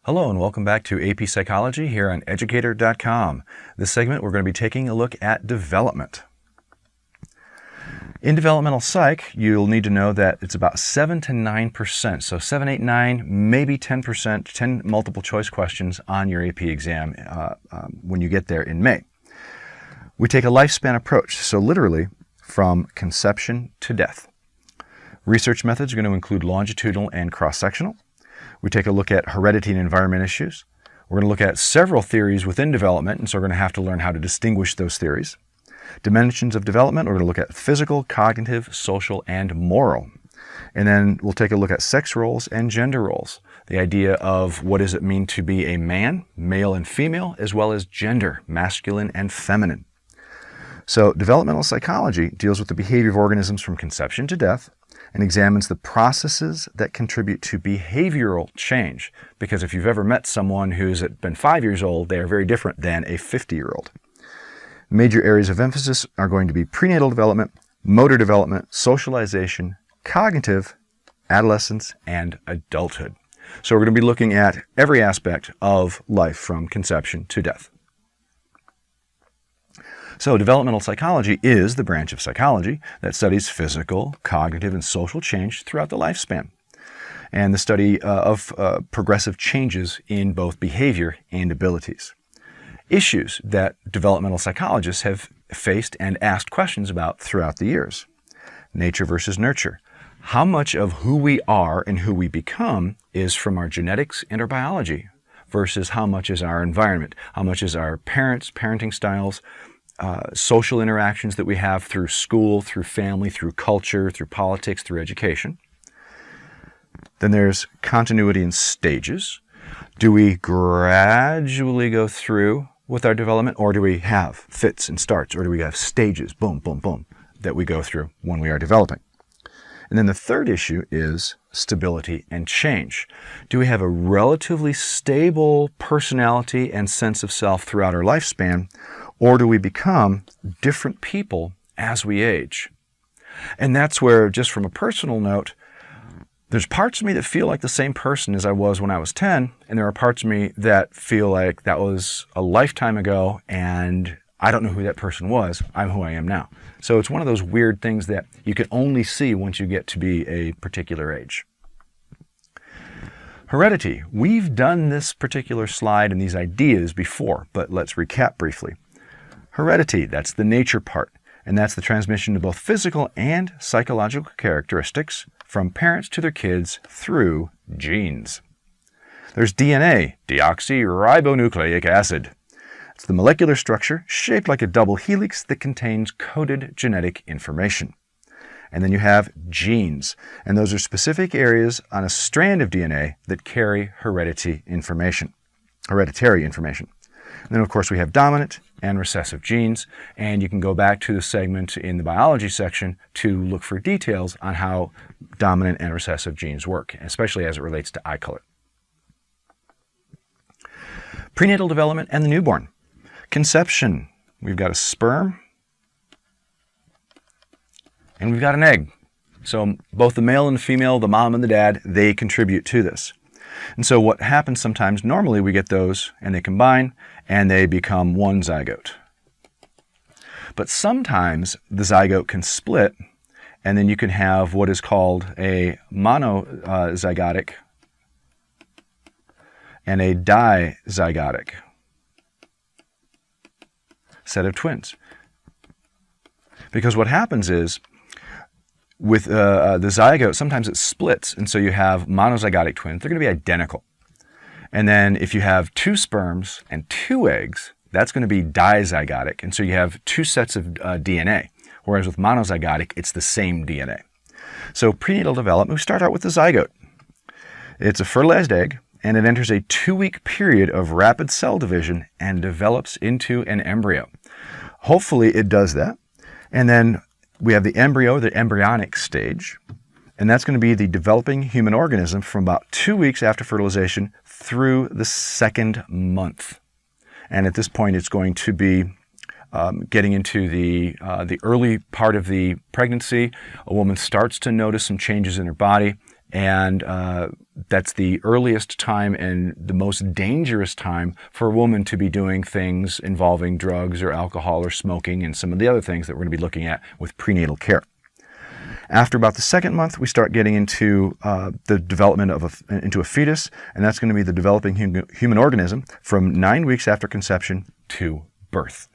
Hello and welcome back to AP Psychology here on Educator.com. This segment we're going to be taking a look at development. In developmental psych, you'll need to know that it's about 7 to 9%. So 7, 8, 9, maybe 10%, 10 multiple choice questions on your AP exam when you get there in May. We take a lifespan approach, so literally from conception to death. Research methods are going to include longitudinal and cross-sectional. We take a look at heredity and environment issues. We're going to look at several theories within development, and so we're going to have to learn how to distinguish those theories. Dimensions of development, we're going to look at physical, cognitive, social, and moral. And then we'll take a look at sex roles and gender roles. The idea of what does it mean to be a man, male and female, as well as gender, masculine and feminine. So developmental psychology deals with the behavior of organisms from conception to death, and examines the processes that contribute to behavioral change. Because if you've ever met someone who's been 5 years old, they are very different than a 50-year-old. Major areas of emphasis are going to be prenatal development, motor development, socialization, cognitive, adolescence, and adulthood. So we're going to be looking at every aspect of life from conception to death. So developmental psychology is the branch of psychology that studies physical, cognitive, and social change throughout the lifespan, and the study of progressive changes in both behavior and abilities. Issues that developmental psychologists have faced and asked questions about throughout the years. Nature versus nurture. How much of who we are and who we become is from our genetics and our biology versus how much is our environment, how much is our parents, parenting styles, social interactions that we have through school, through family, through culture, through politics, through education. Then there's continuity and stages. Do we gradually go through with our development, or do we have fits and starts, or do we have stages, boom, boom, boom, that we go through when we are developing? And then the third issue is stability and change. Do we have a relatively stable personality and sense of self throughout our lifespan, or do we become different people as we age? And that's where, just from a personal note, there's parts of me that feel like the same person as I was when I was 10, and there are parts of me that feel like that was a lifetime ago, and I don't know who that person was. I'm who I am now. So it's one of those weird things that you can only see once you get to be a particular age. Heredity. We've done this particular slide and these ideas before, but let's recap briefly. Heredity, that's the nature part, and that's the transmission of both physical and psychological characteristics from parents to their kids through genes. There's DNA, deoxyribonucleic acid. It's the molecular structure shaped like a double helix that contains coded genetic information. And then you have genes, and those are specific areas on a strand of DNA that carry hereditary information. And then, of course, we have dominant and recessive genes, and you can go back to the segment in the biology section to look for details on how dominant and recessive genes work, especially as it relates to eye color. Prenatal development and the newborn. Conception. We've got a sperm, and we've got an egg. So both the male and the female, the mom and the dad, they contribute to this. And so what happens sometimes, normally we get those and they combine and they become one zygote. But sometimes the zygote can split, and then you can have what is called a monozygotic and a dizygotic set of twins. Because what happens is, with the zygote, sometimes it splits, and so you have monozygotic twins. They're going to be identical. And then if you have 2 sperms and 2 eggs, that's going to be dizygotic, and so you have 2 sets of DNA. Whereas with monozygotic, it's the same DNA. So prenatal development, we start out with the zygote. It's a fertilized egg, and it enters a 2-week period of rapid cell division and develops into an embryo. Hopefully it does that. And then we have the embryo, the embryonic stage, and that's going to be the developing human organism from about 2 weeks after fertilization through the 2nd month. And at this point, it's going to be getting into the early part of the pregnancy. A woman starts to notice some changes in her body, And that's the earliest time and the most dangerous time for a woman to be doing things involving drugs or alcohol or smoking and some of the other things that we're going to be looking at with prenatal care. After about the second month, we start getting into the development of into a fetus, and that's going to be the developing human organism from 9 weeks after conception to birth.